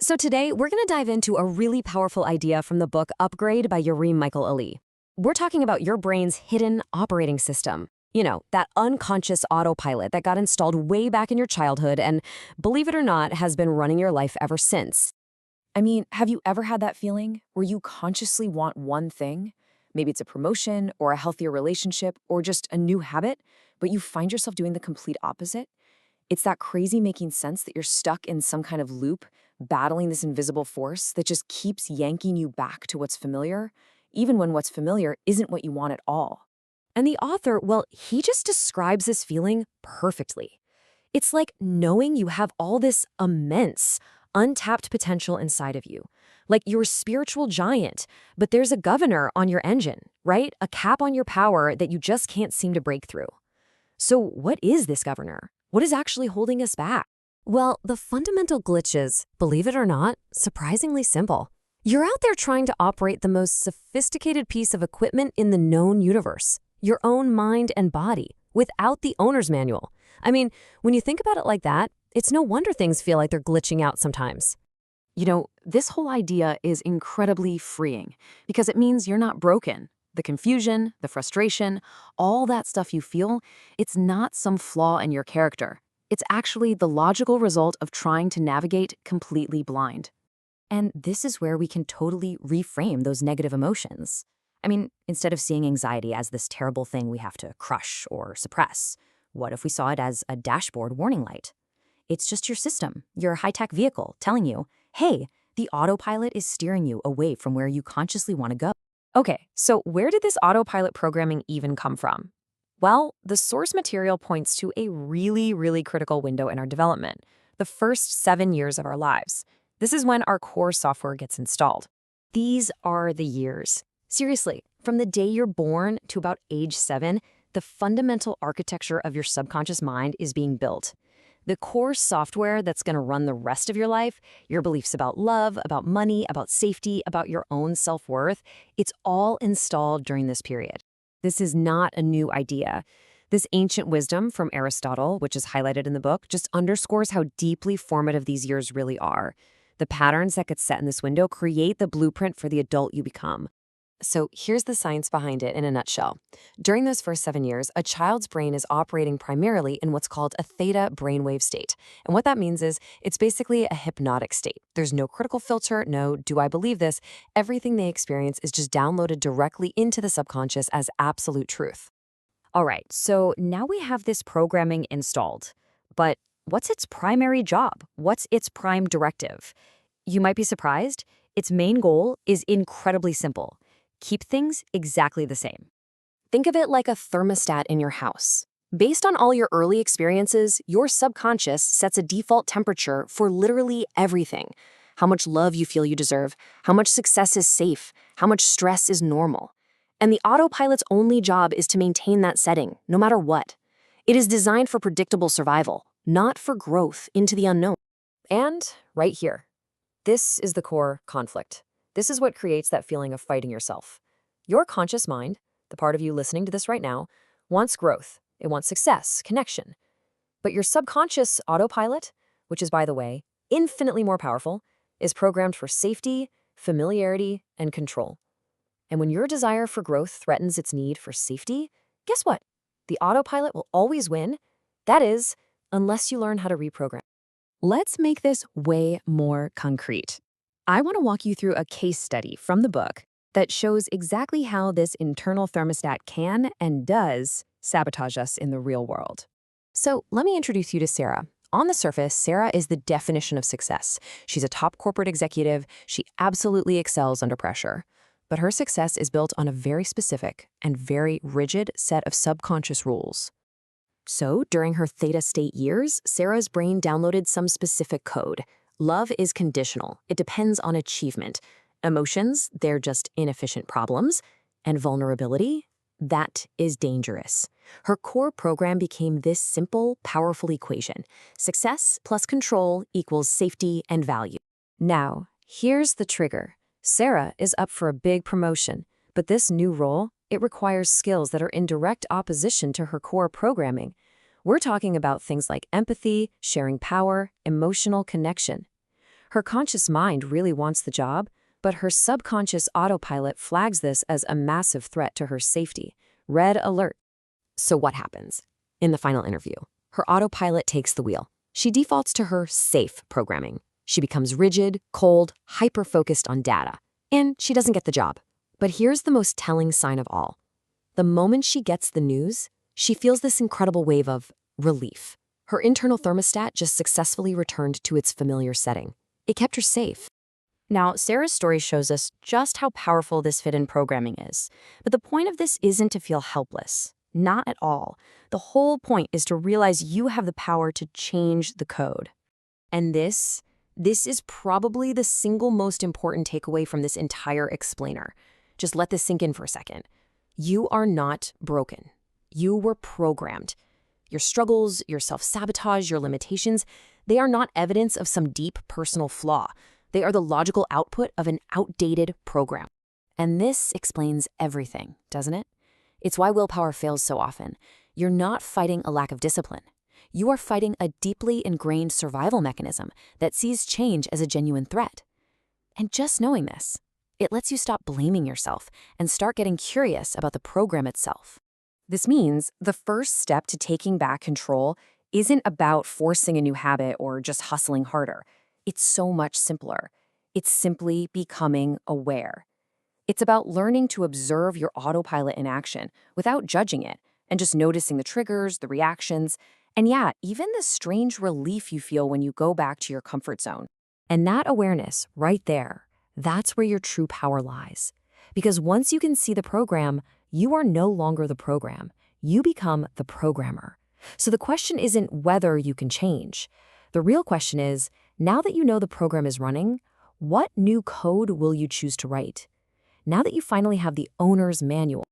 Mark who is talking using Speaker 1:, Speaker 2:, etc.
Speaker 1: So today, we're going to dive into a really powerful idea from the book Upgrade by Yareem Michael Ali. We're talking about your brain's hidden operating system. You know, that unconscious autopilot that got installed way back in your childhood and, believe it or not, has been running your life ever since.
Speaker 2: I mean, have you ever had that feeling where you consciously want one thing? Maybe it's a promotion or a healthier relationship or just a new habit, but you find yourself doing the complete opposite? It's that crazy making sense that you're stuck in some kind of loop, battling this invisible force that just keeps yanking you back to what's familiar, even when what's familiar isn't what you want at all.
Speaker 1: And the author, well, he just describes this feeling perfectly. It's like knowing you have all this immense, untapped potential inside of you. Like you're a spiritual giant, but there's a governor on your engine, right? A cap on your power that you just can't seem to break through. So what is this governor? What is actually holding us back? Well, the fundamental glitch is, believe it or not, surprisingly simple. You're out there trying to operate the most sophisticated piece of equipment in the known universe, your own mind and body, without the owner's manual. I mean, when you think about it like that, it's no wonder things feel like they're glitching out sometimes.
Speaker 2: You know, this whole idea is incredibly freeing because it means you're not broken. The confusion, the frustration, all that stuff you feel, it's not some flaw in your character. It's actually the logical result of trying to navigate completely blind.
Speaker 1: And this is where we can totally reframe those negative emotions. I mean, instead of seeing anxiety as this terrible thing we have to crush or suppress, what if we saw it as a dashboard warning light? It's just your system, your high-tech vehicle, telling you, hey, the autopilot is steering you away from where you consciously want to go. Okay, so where did this autopilot programming even come from? Well, the source material points to a really critical window in our development, the first 7 years of our lives. This is when our core software gets installed. These are the years. Seriously, from the day you're born to about age 7, the fundamental architecture of your subconscious mind is being built. The core software that's going to run the rest of your life, your beliefs about love, about money, about safety, about your own self-worth, it's all installed during this period. This is not a new idea. This ancient wisdom from Aristotle, which is highlighted in the book, just underscores how deeply formative these years really are. The patterns that get set in this window create the blueprint for the adult you become. So here's the science behind it in a nutshell. During those first 7 years, a child's brain is operating primarily in what's called a theta brainwave state. And what that means is it's basically a hypnotic state. There's no critical filter, no do I believe this. Everything they experience is just downloaded directly into the subconscious as absolute truth. All right, so now we have this programming installed. But what's its primary job? What's its prime directive? You might be surprised. Its main goal is incredibly simple. Keep things exactly the same. Think of it like a thermostat in your house. Based on all your early experiences, your subconscious sets a default temperature for literally everything. How much love you feel you deserve, how much success is safe, how much stress is normal. And the autopilot's only job is to maintain that setting, no matter what. It is designed for predictable survival, not for growth into the unknown. And right here, this is the core conflict. This is what creates that feeling of fighting yourself. Your conscious mind, the part of you listening to this right now, wants growth. It wants success, connection. But your subconscious autopilot, which is, by the way, infinitely more powerful, is programmed for safety, familiarity, and control. And when your desire for growth threatens its need for safety, guess what? The autopilot will always win. That is, unless you learn how to reprogram. Let's make this way more concrete. I want to walk you through a case study from the book that shows exactly how this internal thermostat can and does sabotage us in the real world. So let me introduce you to Sarah. On the surface, Sarah is the definition of success. She's a top corporate executive. She absolutely excels under pressure. But her success is built on a very specific and very rigid set of subconscious rules. So during her theta state years, Sarah's brain downloaded some specific code. Love is conditional. It depends on achievement. Emotions, they're just inefficient problems. And vulnerability, that is dangerous. Her core program became this simple, powerful equation. Success plus control equals safety and value. Now, here's the trigger. Sarah is up for a big promotion, but this new role, it requires skills that are in direct opposition to her core programming. We're talking about things like empathy, sharing power, emotional connection.
Speaker 2: Her conscious mind really wants the job, but her subconscious autopilot flags this as a massive threat to her safety. Red alert.
Speaker 1: So what happens? In the final interview, her autopilot takes the wheel. She defaults to her safe programming. She becomes rigid, cold, hyper-focused on data. And she doesn't get the job. But here's the most telling sign of all. The moment she gets the news, she feels this incredible wave of relief. Her internal thermostat just successfully returned to its familiar setting. It kept her safe. Now, Sarah's story shows us just how powerful this fit-in programming is. But the point of this isn't to feel helpless. Not at all. The whole point is to realize you have the power to change the code. And this is probably the single most important takeaway from this entire explainer. Just let this sink in for a second. You are not broken. You were programmed. Your struggles, your self-sabotage, your limitations, they are not evidence of some deep personal flaw. They are the logical output of an outdated program. And this explains everything, doesn't it? It's why willpower fails so often. You're not fighting a lack of discipline. You are fighting a deeply ingrained survival mechanism that sees change as a genuine threat. And just knowing this, it lets you stop blaming yourself and start getting curious about the program itself. This means the first step to taking back control isn't about forcing a new habit or just hustling harder. It's so much simpler. It's simply becoming aware. It's about learning to observe your autopilot in action without judging it and just noticing the triggers, the reactions, and yeah, even the strange relief you feel when you go back to your comfort zone. And that awareness right there, that's where your true power lies. Because once you can see the program, you are no longer the program. You become the programmer. So the question isn't whether you can change. The real question is, now that you know the program is running, what new code will you choose to write? Now that you finally have the owner's manual,